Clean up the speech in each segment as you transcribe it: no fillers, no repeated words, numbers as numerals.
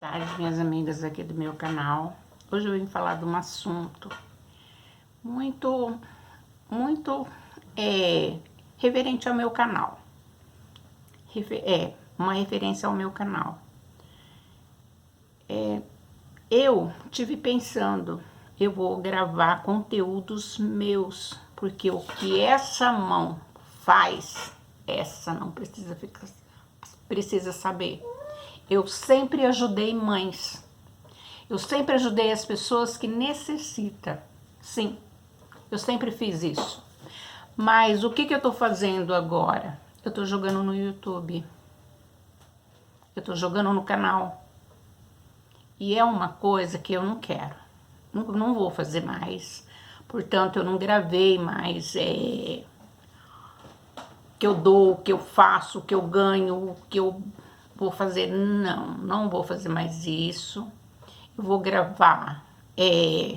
Boa tarde, minhas amigas aqui do meu canal. Hoje eu vim falar de um assunto muito reverente ao meu canal. Uma referência ao meu canal. Eu tive pensando, eu vou gravar conteúdos meus, porque o que essa mão faz, essa não precisa saber. Eu sempre ajudei mães. Eu sempre ajudei as pessoas que necessitam. Sim, eu sempre fiz isso. Mas o que eu tô fazendo agora? Eu tô jogando no YouTube. Eu tô jogando no canal. E é uma coisa que eu não quero. Não vou fazer mais. Portanto, eu não gravei mais que eu dou, o que eu faço, o que eu ganho, o que eu vou fazer. Não vou fazer mais isso. Eu vou gravar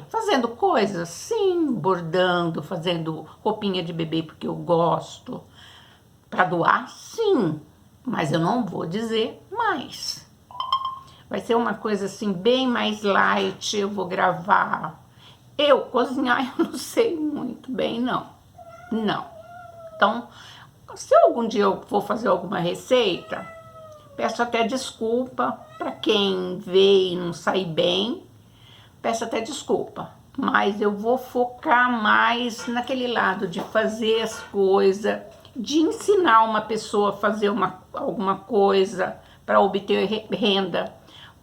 fazendo coisas, sim, bordando, fazendo roupinha de bebê porque eu gosto. Para doar, sim, mas eu não vou dizer mais. Vai ser uma coisa assim bem mais light. Eu vou gravar. Eu cozinhar eu não sei muito bem, não. Então, se algum dia eu for fazer alguma receita, peço até desculpa para quem vê e não sai bem. Peço até desculpa. Mas eu vou focar mais naquele lado de fazer as coisas, de ensinar uma pessoa a fazer alguma coisa para obter renda.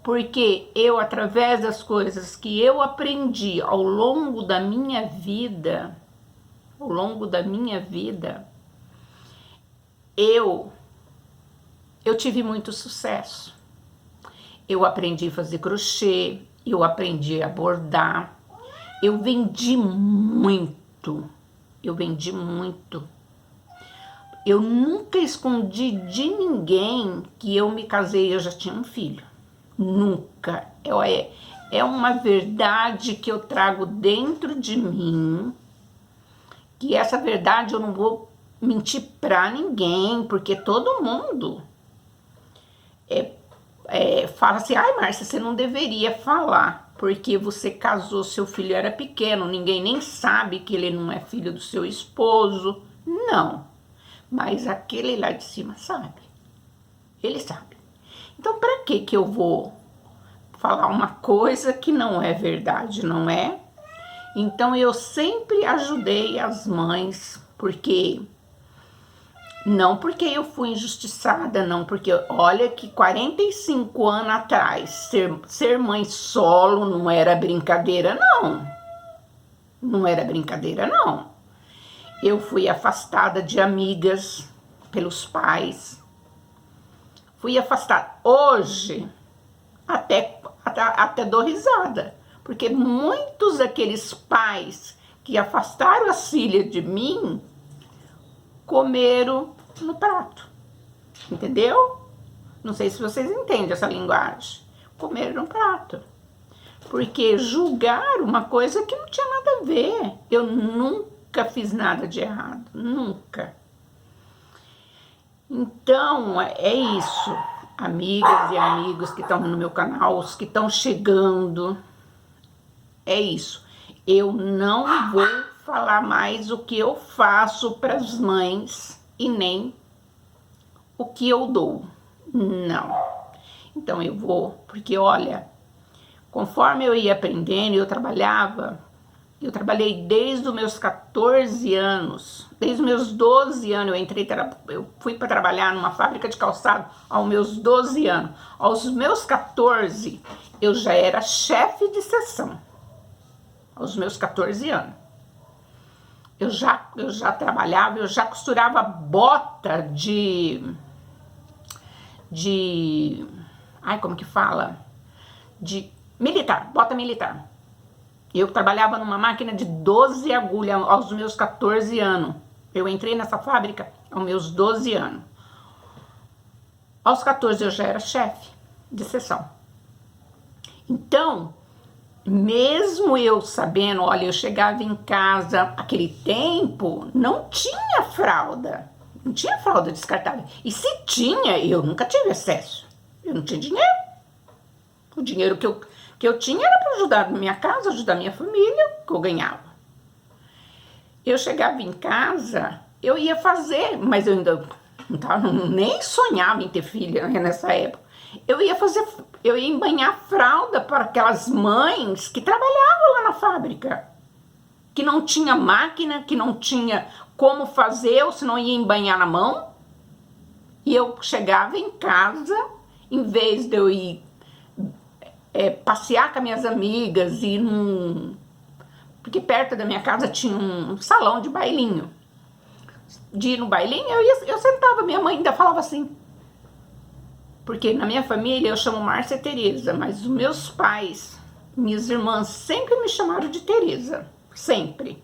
Porque eu, através das coisas que eu aprendi ao longo da minha vida, eu tive muito sucesso. Eu aprendi a fazer crochê, eu aprendi a bordar, eu vendi muito. Eu nunca escondi de ninguém que eu me casei e eu já tinha um filho. Nunca. É uma verdade que eu trago dentro de mim, que essa verdade eu não vou mentir pra ninguém, porque todo mundo fala assim, ai Márcia, você não deveria falar, porque você casou, seu filho era pequeno, ninguém nem sabe que ele não é filho do seu esposo. Não, mas aquele lá de cima sabe, ele sabe. Então pra que eu vou falar uma coisa que não é verdade, não é? Então eu sempre ajudei as mães, não porque eu fui injustiçada, não, porque olha que 45 anos atrás, ser mãe solo não era brincadeira, não. Não era brincadeira, não. Eu fui afastada de amigas pelos pais. Fui afastada. Hoje, até dou risada, porque muitos daqueles pais que afastaram as filhas de mim comeram no prato, entendeu? Não sei se vocês entendem essa linguagem. Comeram no prato. Porque julgar uma coisa que não tinha nada a ver. Eu nunca fiz nada de errado, nunca. Então, é isso. Amigas e amigos que estão no meu canal, os que estão chegando, é isso. Eu não vou falar mais o que eu faço para as mães e nem o que eu dou. Não. Então eu vou, porque olha, conforme eu ia aprendendo, eu trabalhei desde os meus 14 anos, desde os meus 12 anos eu fui para trabalhar numa fábrica de calçado aos meus 12 anos. Aos meus 14, eu já era chefe de seção. Aos meus 14 anos. Eu já trabalhava, eu já costurava bota ai, como que fala? De militar, bota militar. Eu trabalhava numa máquina de 12 agulhas aos meus 14 anos. Eu entrei nessa fábrica aos meus 12 anos. Aos 14 eu já era chefe de seção. Então, mesmo eu sabendo, olha, eu chegava em casa, aquele tempo, não tinha fralda. Não tinha fralda descartável. E se tinha, eu nunca tive acesso. Eu não tinha dinheiro. O dinheiro que eu tinha era para ajudar minha casa, ajudar minha família, que eu ganhava. Eu chegava em casa, eu ia fazer, mas eu ainda não tava, nem sonhava em ter filha, né, nessa época. Eu ia embanhar fralda para aquelas mães que trabalhavam lá na fábrica, que não tinha máquina, que não tinha como fazer, ou senão ia embanhar na mão. E eu chegava em casa, em vez de eu ir passear com as minhas amigas, porque perto da minha casa tinha um salão de bailinho. De ir no bailinho, eu sentava, minha mãe ainda falava assim, porque na minha família eu chamo Márcia Tereza, mas os meus pais, minhas irmãs sempre me chamaram de Tereza, sempre.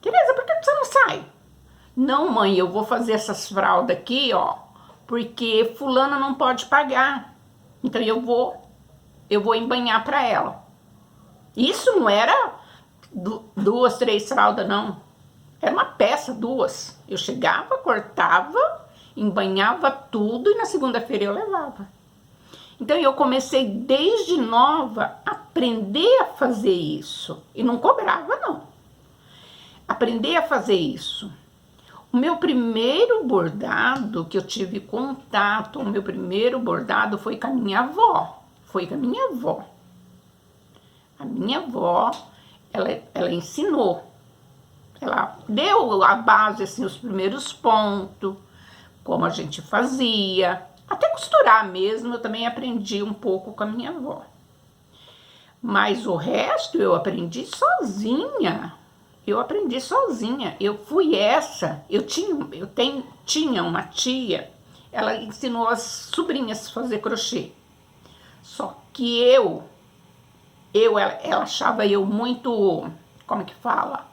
Tereza, por que você não sai? Não, mãe, eu vou fazer essas fraldas aqui, ó, porque fulana não pode pagar, então eu vou embanhar para ela. Isso não era 2, 3 fraldas, não. Era uma peça, 2. Eu chegava, cortava, embanhava tudo e na segunda-feira eu levava. Então eu comecei desde nova a aprender a fazer isso. E não cobrava, não. Aprender a fazer isso. O meu primeiro bordado que eu tive contato, o meu primeiro bordado foi com a minha avó. Foi com a minha avó. A minha avó, ela ensinou. Ela deu a base, assim, os primeiros pontos, como a gente fazia. Até costurar mesmo, eu também aprendi um pouco com a minha avó. Mas o resto eu aprendi sozinha. Eu fui essa. Eu tinha uma tia, ela ensinou as sobrinhas a fazer crochê. Só que ela achava eu muito, como é que fala?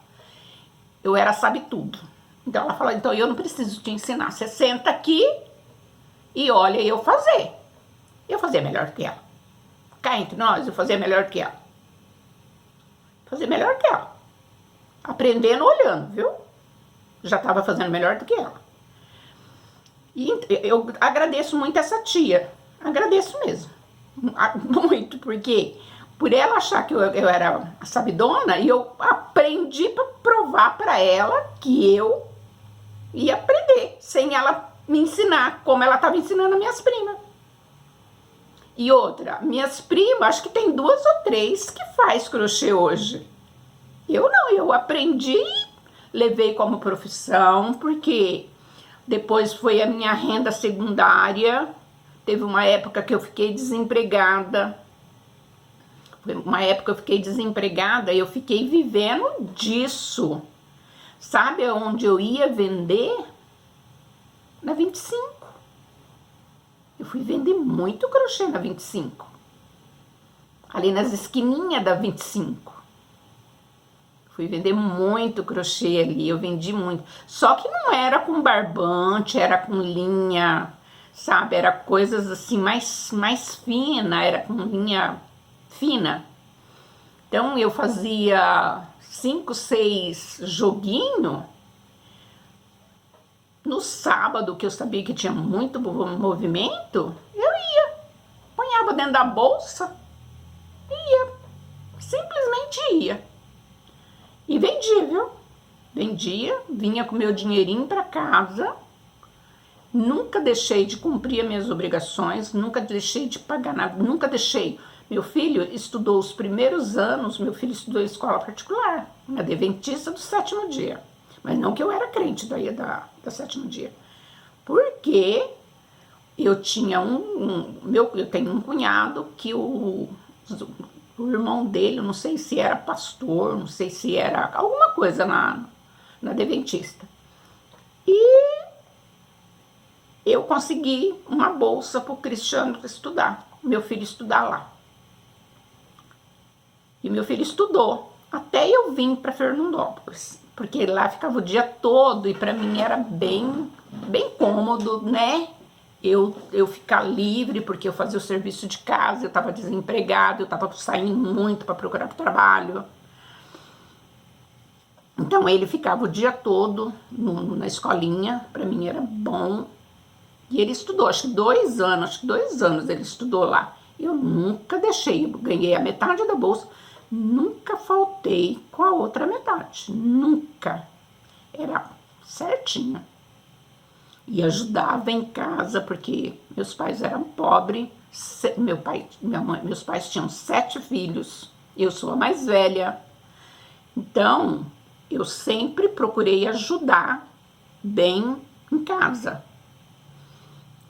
Eu era sabe tudo. Então ela falou, então eu não preciso te ensinar. Você senta aqui e olha eu fazer. Eu fazia melhor que ela. Cá entre nós, eu fazia melhor que ela. Aprendendo olhando, viu? Já estava fazendo melhor do que ela. E eu agradeço muito essa tia. Agradeço mesmo. Muito, porque por ela achar que eu era sabidona, e eu aprendi para provar para ela que eu ia aprender, sem ela me ensinar, como ela estava ensinando as minhas primas. E outra, minhas primas, acho que tem 2 ou 3 que faz crochê hoje. Eu não, eu aprendi, levei como profissão, porque depois foi a minha renda secundária. Teve uma época que eu fiquei desempregada. E eu fiquei vivendo disso. Sabe onde eu ia vender? Na 25. Eu fui vender muito crochê na 25. Ali nas esquininhas da 25. Fui vender muito crochê ali, eu vendi muito. Só que não era com barbante, era com linha, sabe? Era coisas assim mais fina, era com linha fina. Então eu fazia 5, 6 joguinhos. No sábado, que eu sabia que tinha muito movimento, eu ia. Ponhava dentro da bolsa, ia. Simplesmente ia. E vendia, viu? Vendia, vinha com meu dinheirinho para casa. Nunca deixei de cumprir as minhas obrigações, nunca deixei de pagar nada, nunca deixei. Meu filho estudou os primeiros anos, meu filho estudou em escola particular, na Adventista do 7º dia. Mas não que eu era crente daí da 7º dia. Porque eu tinha eu tenho um cunhado que o irmão dele, eu não sei se era pastor, não sei se era alguma coisa na Adventista. E eu consegui uma bolsa para o Cristiano estudar, meu filho estudar lá. E meu filho estudou, até eu vim para Fernandópolis, porque lá ficava o dia todo e para mim era bem cômodo, né? Eu ficar livre, porque eu fazia o serviço de casa, eu estava desempregada, eu estava saindo muito para procurar trabalho. Então ele ficava o dia todo na escolinha, para mim era bom. E ele estudou, acho que 2 anos ele estudou lá. Eu nunca deixei, eu ganhei a metade da bolsa, nunca faltei com a outra metade, nunca. Era certinho. E ajudava em casa, porque meus pais eram pobres, meus pais tinham 7 filhos, eu sou a mais velha. Então, eu sempre procurei ajudar bem em casa.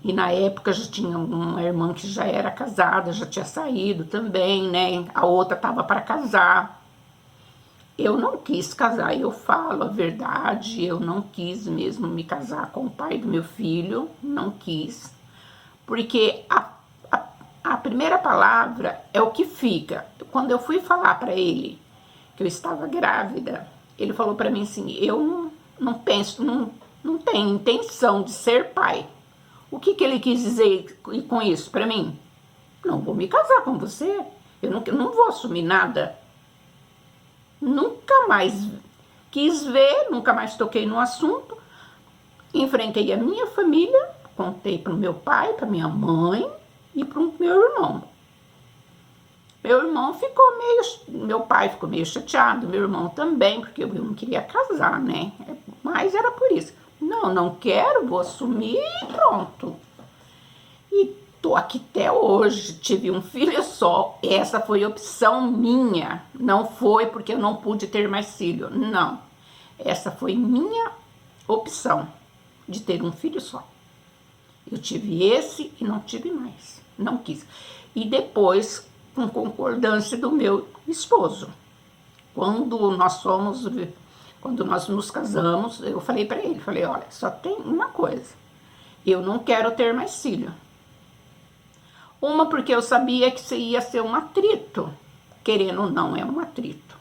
E na época já tinha uma irmã que já era casada, já tinha saído também, né? A outra estava para casar. Eu não quis casar, eu falo a verdade, eu não quis mesmo me casar com o pai do meu filho, não quis. Porque a primeira palavra é o que fica. Quando eu fui falar para ele que eu estava grávida, ele falou para mim assim, eu não penso, não tenho intenção de ser pai. O que ele quis dizer com isso para mim? Não vou me casar com você, eu não vou assumir nada. Nunca mais quis ver, nunca mais toquei no assunto. Enfrentei a minha família, contei para o meu pai, para minha mãe e para o meu irmão. Meu irmão meu pai ficou meio chateado, meu irmão também, porque eu não queria casar, né? Mas era por isso. Não quero, vou assumir e pronto. E tô aqui até hoje, tive um filho só, essa foi opção minha, não foi porque eu não pude ter mais filho, não. Essa foi minha opção de ter um filho só. Eu tive esse e não tive mais, não quis. E depois, com concordância do meu esposo, quando nós nos casamos, eu falei para ele, olha, só tem uma coisa, eu não quero ter mais filho. Uma porque eu sabia que ia ser um atrito, querendo ou não, é um atrito.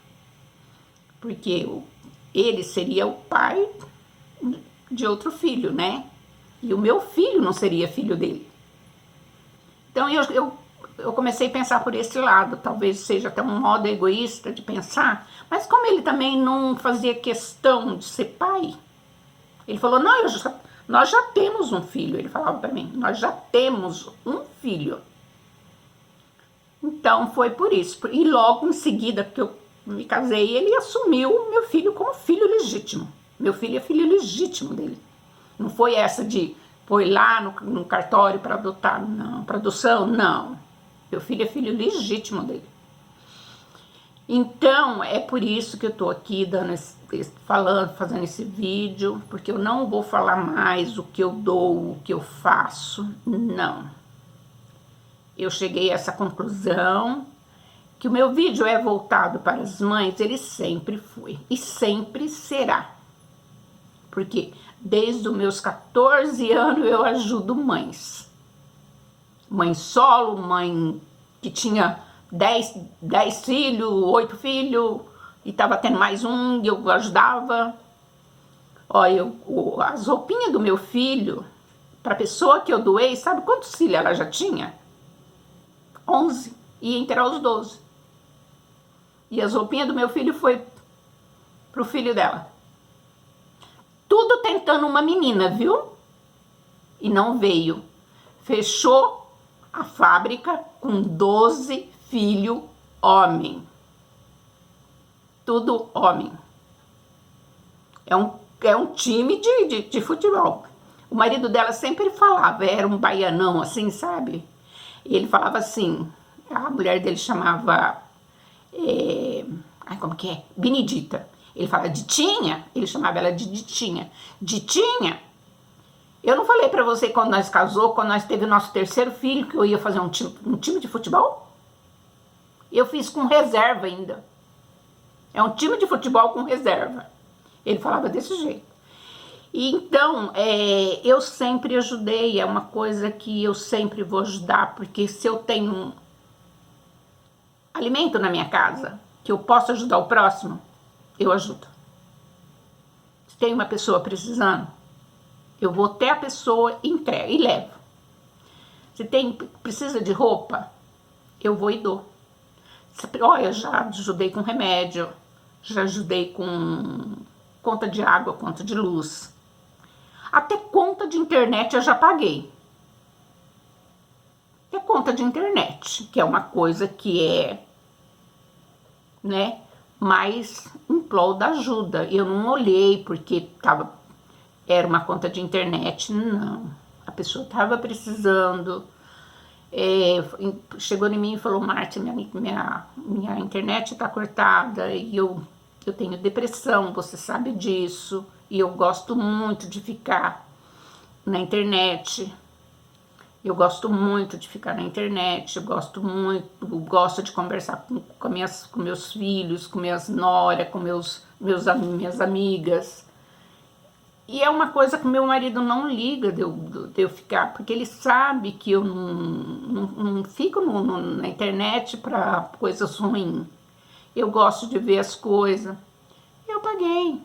Porque ele seria o pai de outro filho, né? E o meu filho não seria filho dele. Então eu comecei a pensar por esse lado, talvez seja até um modo egoísta de pensar, mas como ele também não fazia questão de ser pai, ele falou, não, nós já temos um filho, ele falava para mim, nós já temos um filho. Então foi por isso. E logo em seguida que eu me casei, ele assumiu meu filho como filho legítimo. Meu filho é filho legítimo dele. Não foi essa de foi lá no cartório para adotar, não, para adoção, não. Meu filho é filho legítimo dele. Então é por isso que eu tô aqui fazendo esse vídeo, porque eu não vou falar mais o que eu dou, o que eu faço, não. Eu cheguei a essa conclusão, que o meu vídeo é voltado para as mães, ele sempre foi e sempre será. Porque desde os meus 14 anos eu ajudo mães. Mãe solo, mãe que tinha 10 filhos, 8 filhos, e estava tendo mais um, e eu ajudava. Olha, as roupinhas do meu filho, para a pessoa que eu doei, sabe quantos filhos ela já tinha? 11, ia entrar os 12. E as roupinhas do meu filho foi pro filho dela. Tudo tentando uma menina, viu? E não veio. Fechou a fábrica com 12 filhos homem. Tudo homem. É um time de futebol. O marido dela sempre falava, era um baianão assim, sabe? E ele falava assim, a mulher dele chamava, como que é? Benedita. Ele falava Ditinha, ele chamava ela de Ditinha. Ditinha, eu não falei pra você quando nós casou, quando nós teve o nosso terceiro filho, que eu ia fazer um time de futebol? Eu fiz com reserva ainda. É um time de futebol com reserva. Ele falava desse jeito. E então, eu sempre ajudei, é uma coisa que eu sempre vou ajudar, porque se eu tenho alimento na minha casa, que eu posso ajudar o próximo, eu ajudo. Se tem uma pessoa precisando, eu vou até a pessoa, entrego e levo. Se precisa de roupa, eu vou e dou. Olha, já ajudei com remédio, já ajudei com conta de água, conta de luz. Até conta de internet eu já paguei. é conta de internet, que é uma coisa que é, né, mais em prol da ajuda. Eu não olhei porque era uma conta de internet, não. A pessoa estava precisando, chegou em mim e falou: Márcia, minha internet está cortada e eu tenho depressão, você sabe disso, e eu gosto muito de ficar na internet. Eu gosto muito de ficar na internet, eu gosto de conversar com meus filhos, com minhas noras, com minhas amigas. E é uma coisa que meu marido não liga de eu ficar, porque ele sabe que eu não fico na internet para coisas ruins. Eu gosto de ver as coisas. Eu paguei.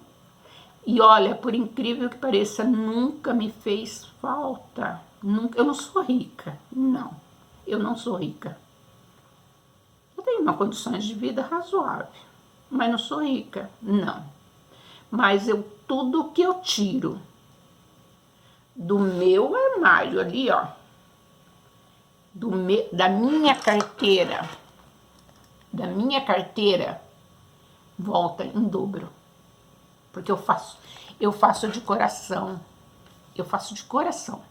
E olha, por incrível que pareça, nunca me fez falta. Eu não sou rica, não. Eu não sou rica. Eu tenho uma condições de vida razoável, mas não sou rica, não. Mas tudo que eu tiro do meu armário ali, ó, da minha carteira, volta em dobro. Porque eu faço de coração. Eu faço de coração.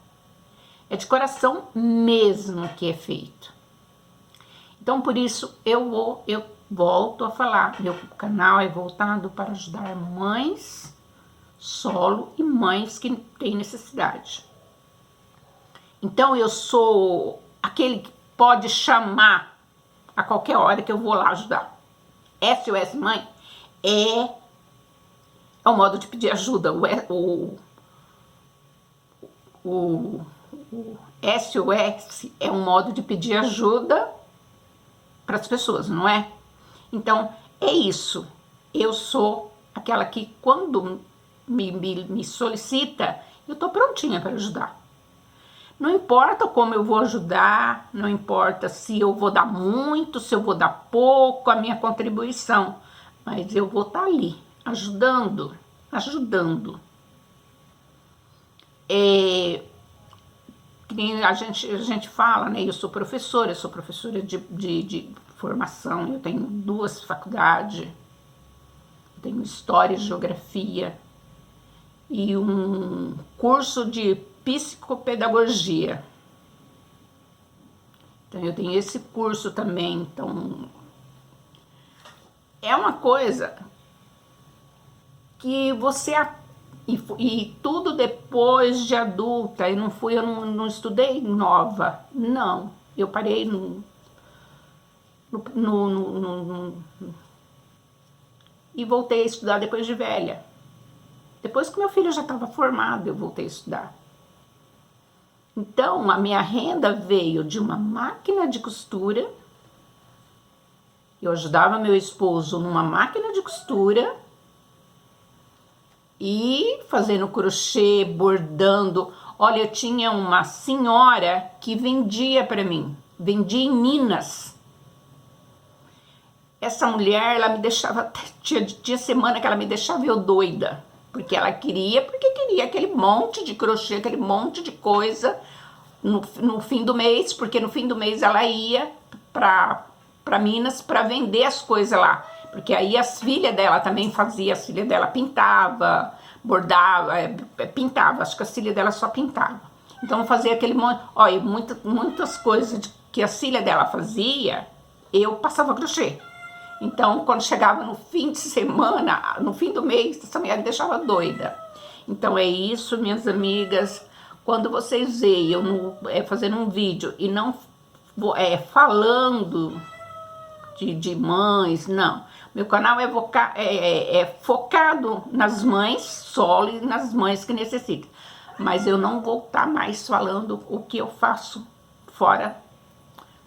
É de coração mesmo que é feito. Então, por isso, eu volto a falar. Meu canal é voltado para ajudar mães solo e mães que têm necessidade. Então, eu sou aquele que pode chamar a qualquer hora que eu vou lá ajudar. SOS Mãe é um modo de pedir ajuda. O SOS é um modo de pedir ajuda para as pessoas, não é? Então, é isso. Eu sou aquela que, quando me solicita, eu estou prontinha para ajudar. Não importa como eu vou ajudar, não importa se eu vou dar muito, se eu vou dar pouco, a minha contribuição, mas eu vou estar ali, ajudando. A gente fala, né? Eu sou professora de formação, eu tenho 2 faculdades, eu tenho História e Geografia e um curso de Psicopedagogia. Então, eu tenho esse curso também. Então, é uma coisa que você... E tudo depois de adulta. Eu não estudei nova. Não. Eu parei e voltei a estudar depois de velha. Depois que meu filho já estava formado, eu voltei a estudar. Então, a minha renda veio de uma máquina de costura. Eu ajudava meu esposo numa máquina de costura e fazendo crochê, bordando. Olha, eu tinha uma senhora que vendia para mim, vendia em Minas. Essa mulher, ela me deixava, tinha semana que ela me deixava eu doida, porque queria aquele monte de crochê, aquele monte de coisa no fim do mês, porque no fim do mês ela ia para Minas para vender as coisas lá. Porque aí as filhas dela também faziam, as filhas dela pintava, bordava, pintava, acho que as filhas dela só pintava. Então fazia aquele monte, olha, muitas coisas que a filha dela fazia, eu passava crochê. Então quando chegava no fim de semana, no fim do mês, essa mulher me deixava doida. Então é isso, minhas amigas, quando vocês veem eu fazendo um vídeo e não falando de mães, não. Meu canal é focado nas mães solo e nas mães que necessitam. Mas eu não vou estar mais falando o que eu faço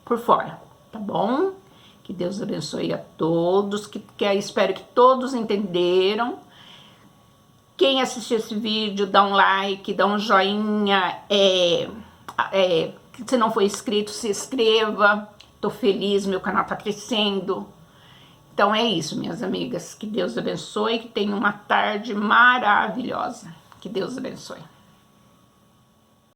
por fora, tá bom? Que Deus abençoe a todos, espero que todos entenderam. Quem assistiu esse vídeo, dá um like, dá um joinha, se não for inscrito, se inscreva. Tô feliz, meu canal tá crescendo. Então é isso, minhas amigas. Que Deus abençoe, que tenham uma tarde maravilhosa. Que Deus abençoe.